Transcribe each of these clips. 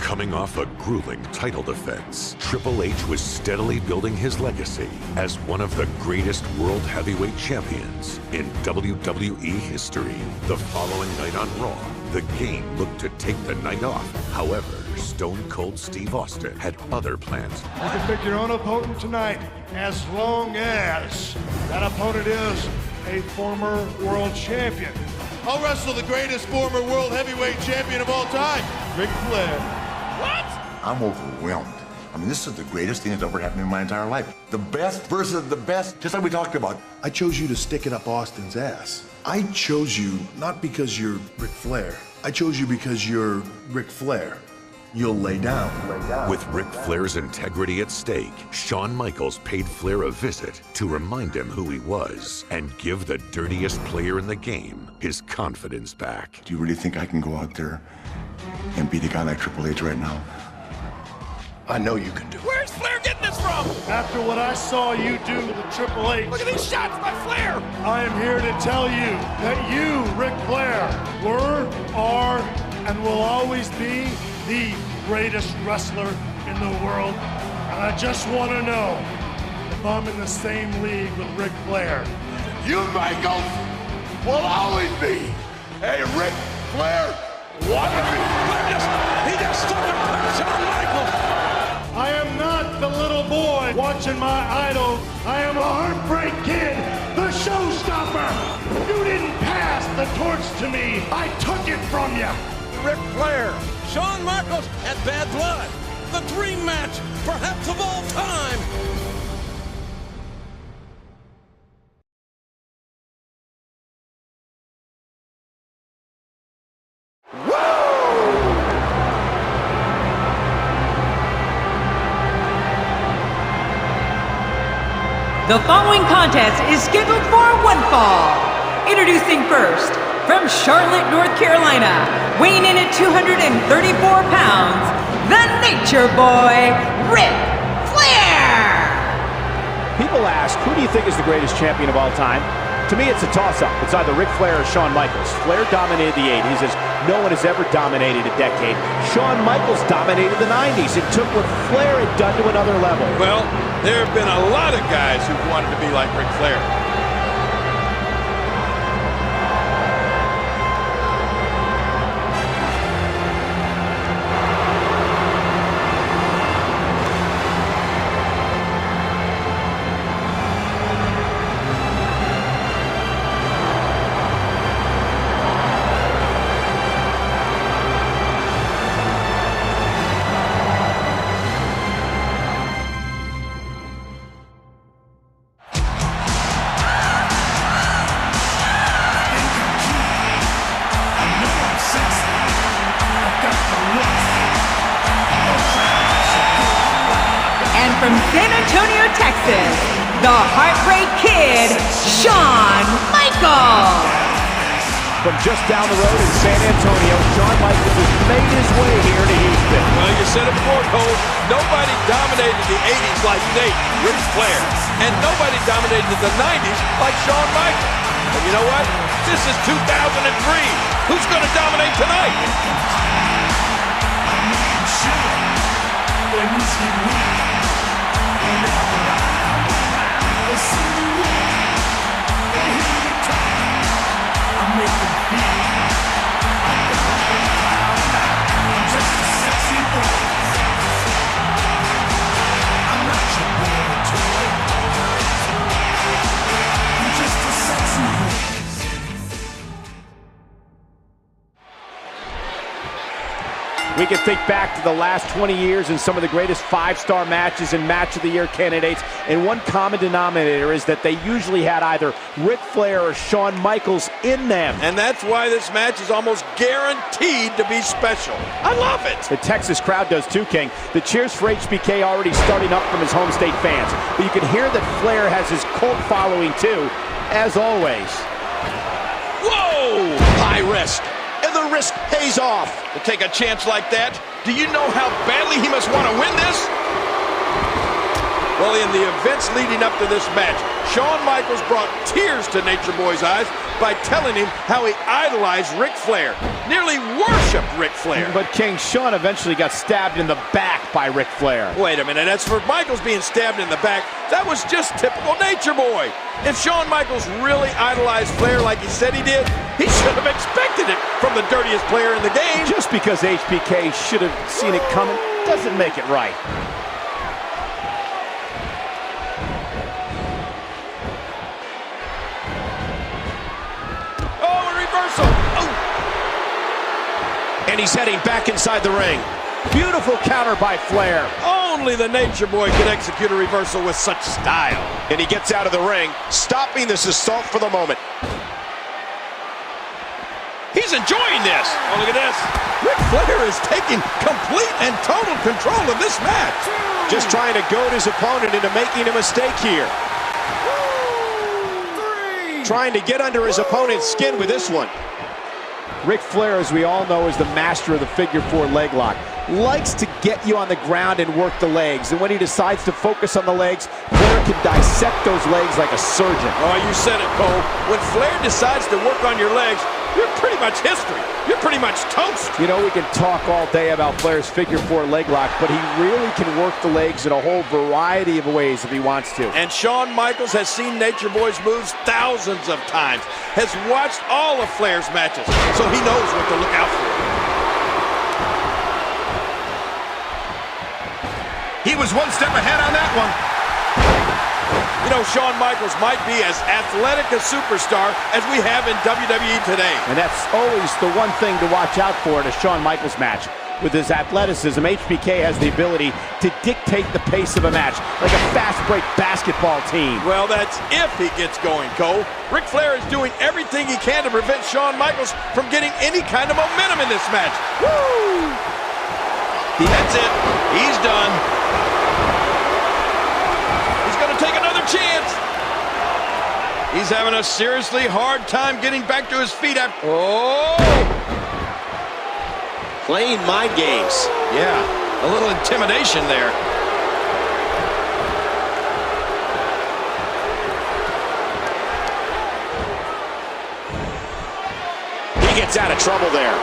Coming off a grueling title defense, Triple H was steadily building his legacy as one of the greatest world heavyweight champions in WWE history. The following night on Raw, the Game looked to take the night off. However, Stone Cold Steve Austin had other plans. You can pick your own opponent tonight, as long as that opponent is a former world champion. I'll wrestle the greatest former world heavyweight champion of all time, Ric Flair. What? I'm overwhelmed. I mean, this is the greatest thing that's ever happened in my entire life. The best versus the best, just like we talked about. I chose you to stick it up Austin's ass. I chose you not because you're Ric Flair. I chose you because you're Ric Flair. You'll lay down. With Ric Flair's integrity at stake, Shawn Michaels paid Flair a visit to remind him who he was and give the dirtiest player in the game his confidence back. Do you really think I can go out there and beat a guy like Triple H right now? I know you can do it. Where's Flair getting this from? After what I saw you do to Triple H, Look at these shots by Flair. I am here to tell you that you, Ric Flair, were, are, and will always be the greatest wrestler in the world. And I just want to know if I'm in the same league with Ric Flair. You, Michaels, will always be a Ric Flair wannabe. He just took a punch on Michaels. I am not the little boy watching my idol. I am a heartbreak kid, the showstopper. You didn't pass the torch to me. I took it from you. Ric Flair, Shawn Michaels, and Bad Blood. The dream match, perhaps of all time. The following contest is scheduled for one fall. Introducing first, from Charlotte, North Carolina, weighing in at 234 pounds, the Nature Boy, Ric Flair! People ask, who do you think is the greatest champion of all time? To me, it's a toss-up. It's either Ric Flair or Shawn Michaels. Flair dominated the 80s as no one has ever dominated a decade. Shawn Michaels dominated the 90s and took what Flair had done to another level. Well, there have been a lot of guys who wanted to be like Ric Flair. From San Antonio, Texas, the Heartbreak Kid, Shawn Michaels. From just down the road in San Antonio, Shawn Michaels has made his way here to Houston. Well, you said it before, Cole. Nobody dominated the 80s like Nate, Ric Flair. And nobody dominated the 90s like Shawn Michaels. And you know what? This is 2003. Who's going to dominate tonight? We can think back to the last 20 years and some of the greatest five-star matches and Match of the Year candidates, and one common denominator is that they usually had either Ric Flair or Shawn Michaels in them. And that's why this match is almost guaranteed to be special. I love it! The Texas crowd does too, King. The cheers for HBK already starting up from his home state fans. But you can hear that Flair has his cult following too, as always. Whoa! High risk. And the risk pays off. To take a chance like that, do you know how badly he must want to win this? Well, in the events leading up to this match, Shawn Michaels brought tears to Nature Boy's eyes by telling him how he idolized Ric Flair, nearly worshipped Ric Ric Flair. But King, Shawn eventually got stabbed in the back by Ric Flair. Wait a minute, as for Michaels being stabbed in the back, that was just typical Nature Boy. If Shawn Michaels really idolized Flair like he said he did, he should have expected it from the dirtiest player in the game. Just because HBK should have seen it coming doesn't make it right. And he's heading back inside the ring. Beautiful counter by Flair. Only the Nature Boy could execute a reversal with such style. And he gets out of the ring, stopping this assault for the moment. He's enjoying this. Oh, look at this. Ric Flair is taking complete and total control of this match. Just trying to goad his opponent into making a mistake here. Trying to get under his opponent's skin with this one. Ric Flair, as we all know, is the master of the figure four leg lock. Likes to get you on the ground and work the legs. And when he decides to focus on the legs, Flair can dissect those legs like a surgeon. Oh, you said it, Cole. When Flair decides to work on your legs, you're pretty much history. You're pretty much toast. You know, we can talk all day about Flair's figure four leg lock, but he really can work the legs in a whole variety of ways if he wants to. And Shawn Michaels has seen Nature Boy's moves thousands of times, has watched all of Flair's matches, so he knows what to look out for. He was one step ahead on that one. You know, Shawn Michaels might be as athletic a superstar as we have in WWE today. And that's always the one thing to watch out for in a Shawn Michaels match. With his athleticism, HBK has the ability to dictate the pace of a match, like a fast-break basketball team. Well, that's if he gets going, Cole. Ric Flair is doing everything he can to prevent Shawn Michaels from getting any kind of momentum in this match. Woo! That's it. He's done. He's going to take another chance. He's having a seriously hard time getting back to his feet after... Oh! Playing mind games. Yeah, a little intimidation there. He gets out of trouble there.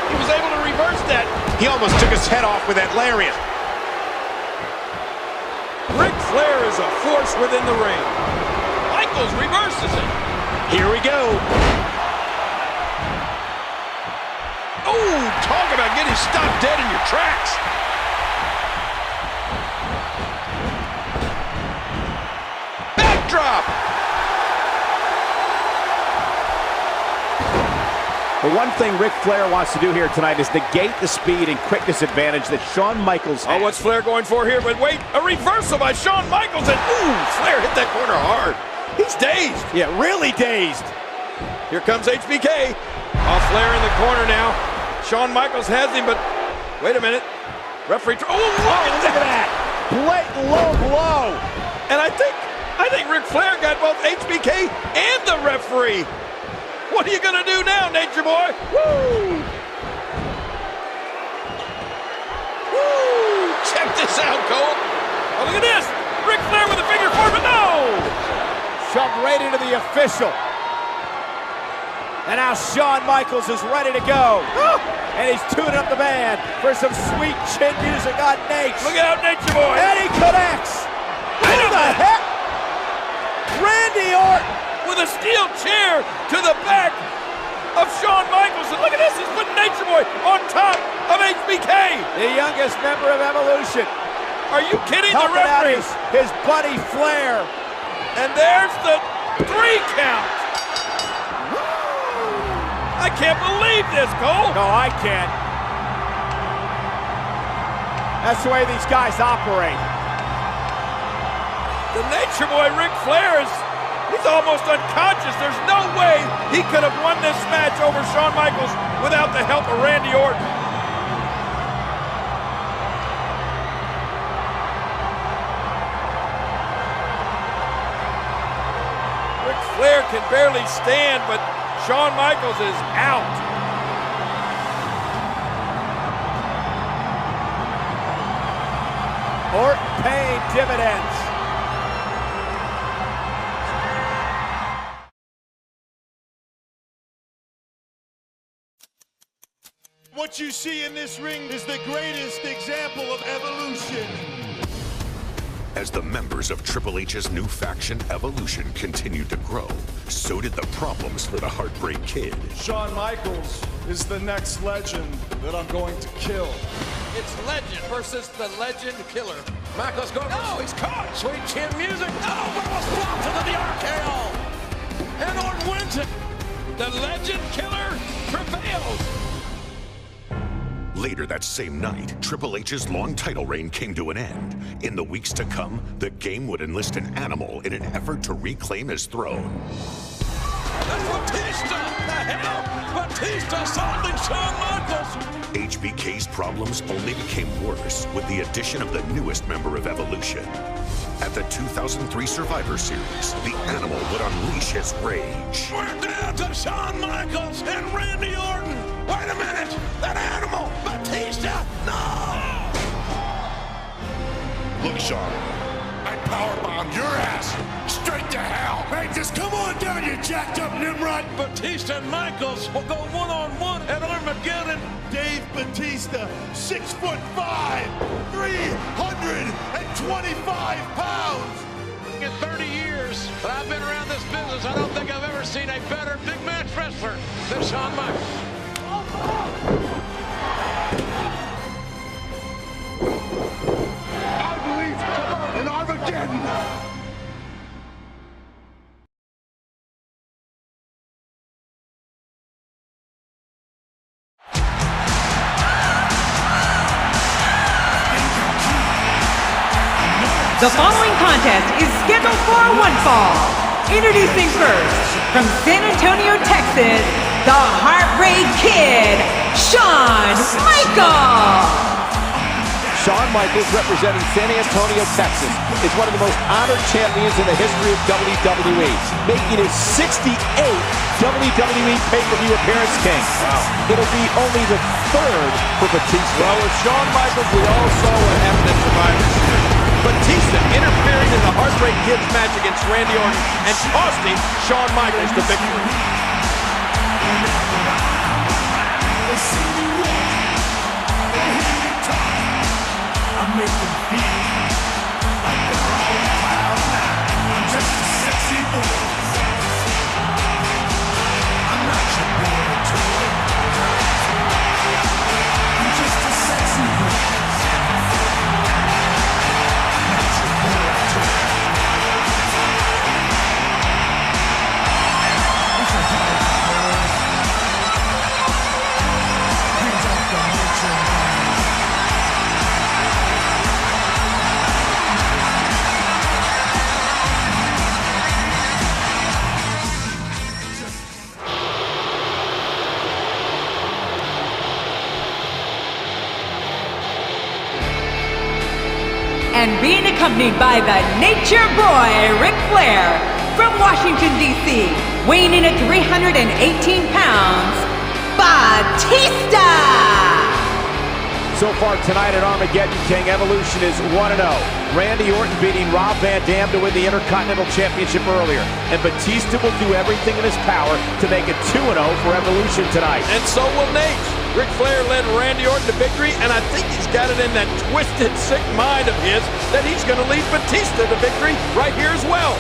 He was able to reverse that. He almost took his head off with that lariat. Ric Flair is a force within the ring. Michaels reverses it. Here we go. Oh, talk about getting stopped dead in your tracks. Backdrop. The one thing Ric Flair wants to do here tonight is negate the speed and quickness advantage that Shawn Michaels has. Oh, what's Flair going for here? But wait, a reversal by Shawn Michaels, and ooh, Flair hit that corner hard. He's dazed. Yeah, really dazed. Here comes HBK. Oh, Flair in the corner now. Shawn Michaels has him, but wait a minute. Referee, oh, look at that. Blatant low blow. And I think Ric Flair got both HBK and the referee. What are you gonna do now, Nature Boy? Woo! Woo! Check this out, Cole. Oh, look at this. Ric Flair with a figure four, but no! Shoved right into the official. And now Shawn Michaels is ready to go. And he's tuning up the band for some sweet chin music on Nate. Look out, Nature Boy. And he connects. Wait Who a the minute. heck? Randy Orton. With a steel chair to the back of Shawn Michaels. And look at this, he's putting Nature Boy on top of HBK. The youngest member of Evolution. Are you kidding? The Helping out referee. his buddy Flair. And there's the 3 count. I can't believe this, Cole. No, I can't. That's the way these guys operate. The Nature Boy, Ric Flair, he's almost unconscious. There's no way he could have won this match over Shawn Michaels without the help of Randy Orton. Ric Flair can barely stand, but Shawn Michaels is out. Orton paying dividends. What you see in this ring is the greatest example of evolution. As the members of Triple H's new faction, Evolution, continued to grow, so did the problems for the Heartbreak Kid. Shawn Michaels is the next legend that I'm going to kill. It's Legend versus the Legend Killer. Michaels going. Oh, he's caught. Sweet chin music. Oh, but it was blocked into the RKO. And Orton wins it. The Legend Killer prevails. Later that same night, Triple H's long title reign came to an end. In the weeks to come, the game would enlist an animal in an effort to reclaim his throne. That's Batista! The hell? Batista assaulting Shawn Michaels! HBK's problems only became worse with the addition of the newest member of Evolution. At the 2003 Survivor Series, the animal would unleash his rage. We're down to Shawn Michaels and Randy Orton! Wait a minute! That animal! Batista! No! Look, Shawn, I powerbombed your ass straight to hell. Hey, just come on down, you jacked up Nimrod. Batista and Michaels will go one-on-one at Armageddon. Dave Batista, 6'5", 325 pounds. In 30 years that I've been around this business, I don't think I've ever seen a better big match wrestler than Shawn Michaels. I believe in Armageddon. The following contest is scheduled for one fall. Introducing first, from San Antonio, Texas, the Heartbreak Kid, Shawn Michaels. Shawn Michaels, representing San Antonio, Texas, is one of the most honored champions in the history of WWE, making his 68th WWE pay-per-view appearance, King. Wow. It'll be only the third for Batista. Well, with Shawn Michaels, we all saw what happened at Survivor Series. Batista interfering in the Heartbreak Kid's match against Randy Orton and costing Shawn Michaels the victory. I make them feel like they're all cloud nine. I'm just a sexy boy. I'm not your boy toy. I'm just a sexy boy. Not your boy toy. I'm so tired of boys. Hands off the nature. And being accompanied by the Nature Boy, Ric Flair, from Washington, D.C., weighing in at 318 pounds, Batista! So far tonight at Armageddon, King, Evolution is 1-0. Randy Orton beating Rob Van Dam to win the Intercontinental Championship earlier. And Batista will do everything in his power to make it 2-0 for Evolution tonight. And so will Nate. Ric Flair led Randy Orton to victory, and I think he's got it in that twisted, sick mind of his that he's going to lead Batista to victory right here as well.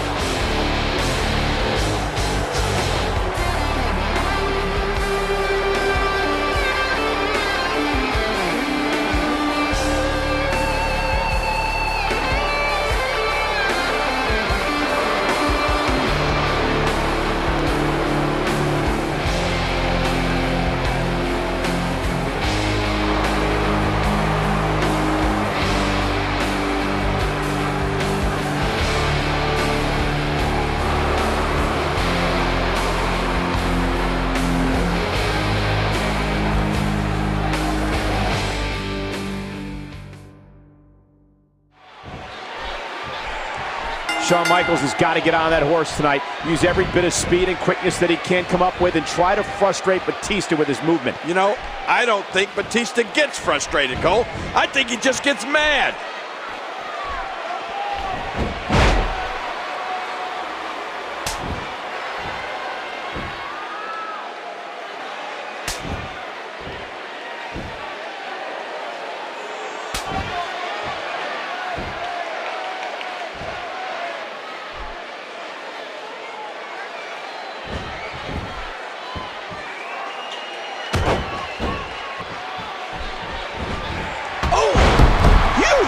Shawn Michaels has got to get on that horse tonight, use every bit of speed and quickness that he can come up with, and try to frustrate Batista with his movement. You know, I don't think Batista gets frustrated, Cole. I think he just gets mad.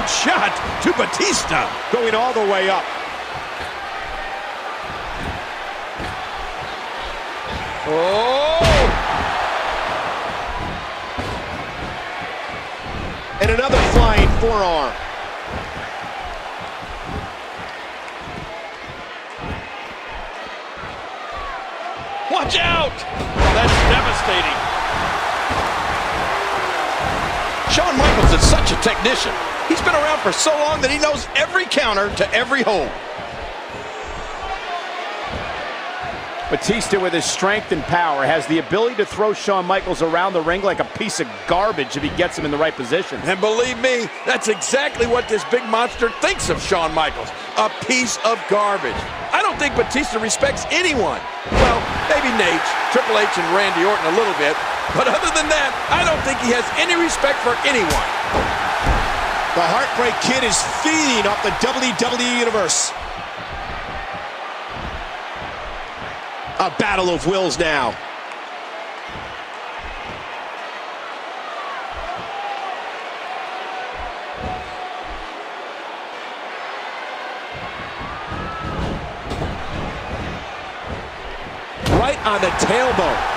Huge shot to Batista. Going all the way up. Oh! And another flying forearm. Watch out! That's devastating. Shawn Michaels is such a technician. He's been around for so long that he knows every counter to every hold. Batista, with his strength and power, has the ability to throw Shawn Michaels around the ring like a piece of garbage if he gets him in the right position. And believe me, that's exactly what this big monster thinks of Shawn Michaels. A piece of garbage. I don't think Batista respects anyone. Well, maybe Nate, Triple H, and Randy Orton a little bit. But other than that, I don't think he has any respect for anyone. The Heartbreak Kid is feeding off the WWE Universe. A battle of wills now. Right on the tailbone.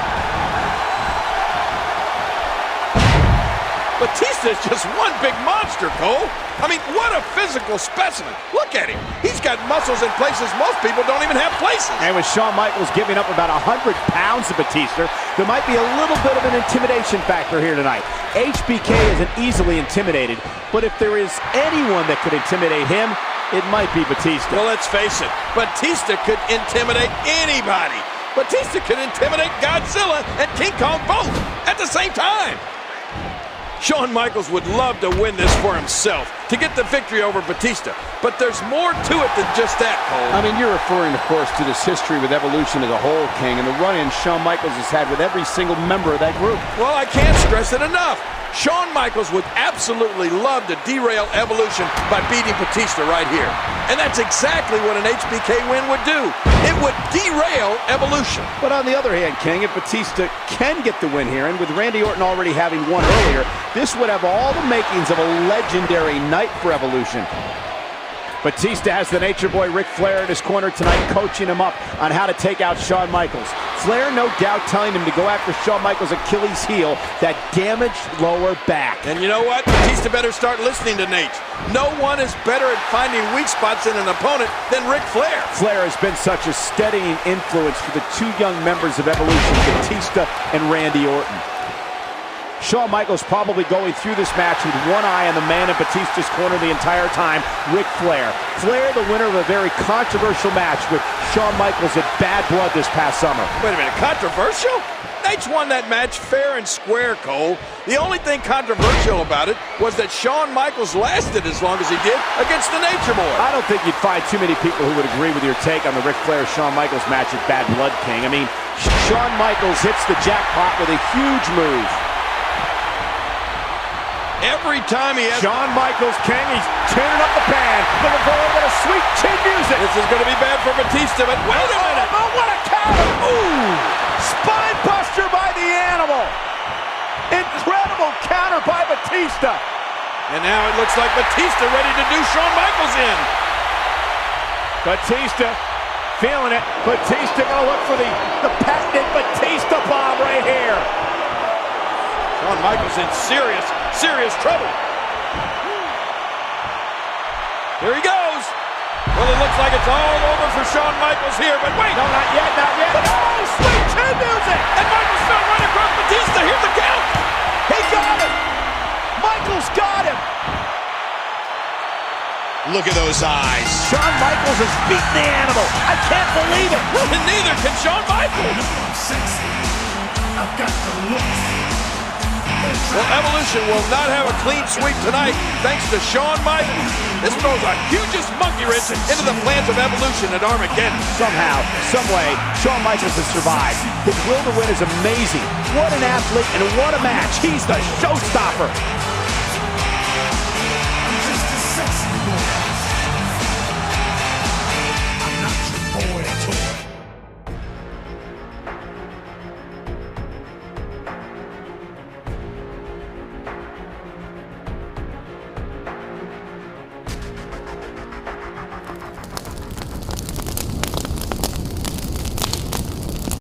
Batista is just one big monster, Cole. I mean, what a physical specimen. Look at him. He's got muscles in places most people don't even have places. And with Shawn Michaels giving up about 100 pounds to Batista, there might be a little bit of an intimidation factor here tonight. HBK isn't easily intimidated, but if there is anyone that could intimidate him, it might be Batista. Well, let's face it. Batista could intimidate anybody. Batista could intimidate Godzilla and King Kong both at the same time. Shawn Michaels would love to win this for himself, to get the victory over Batista. But there's more to it than just that, Cole. I mean, you're referring, of course, to this history with Evolution as a whole, King, and the run-in Shawn Michaels has had with every single member of that group. Well, I can't stress it enough. Shawn Michaels would absolutely love to derail Evolution by beating Batista right here. And that's exactly what an HBK win would do. It would derail Evolution. But on the other hand, King, if Batista can get the win here, and with Randy Orton already having won earlier, this would have all the makings of a legendary night for Evolution. Batista has the Nature Boy Ric Flair in his corner tonight, coaching him up on how to take out Shawn Michaels. Flair, no doubt, telling him to go after Shawn Michaels' Achilles heel, that damaged lower back. And you know what? Batista better start listening to Nate. No one is better at finding weak spots in an opponent than Ric Flair. Flair has been such a steadying influence for the two young members of Evolution, Batista and Randy Orton. Shawn Michaels probably going through this match with one eye on the man in Batista's corner the entire time, Ric Flair. Flair, the winner of a very controversial match with Shawn Michaels at Bad Blood this past summer. Wait a minute, controversial? Nate's won that match fair and square, Cole. The only thing controversial about it was that Shawn Michaels lasted as long as he did against the Nature Boy. I don't think you'd find too many people who would agree with your take on the Ric Flair-Shawn Michaels match at Bad Blood, King. I mean, Shawn Michaels hits the jackpot with a huge move. Every time he has... Shawn Michaels, King, he's tuning up the pan. Looking for a little bit of sweet chin music. This is going to be bad for Batista, but wait a minute. Oh, what a counter. Ooh, spine buster by the animal. Incredible counter by Batista. And now it looks like Batista ready to do Shawn Michaels in. Batista feeling it. Batista going to look for the patented Batista bomb right here. Shawn Michaels in serious trouble. Here he goes. Well, it looks like it's all over for Shawn Michaels here, but wait. No, not yet, not yet. Oh, sweet chin music. And Michaels fell right across Batista. Here's the count. He got him. Michaels got him. Look at those eyes. Shawn Michaels has beaten the animal. I can't believe it. And neither can Shawn Michaels. I've got the looks. Well, Evolution will not have a clean sweep tonight thanks to Shawn Michaels. This throws a hugest monkey wrench into the plans of Evolution at Armageddon. Somehow, someway, Shawn Michaels has survived. His will to win is amazing. What an athlete and what a match. He's the showstopper.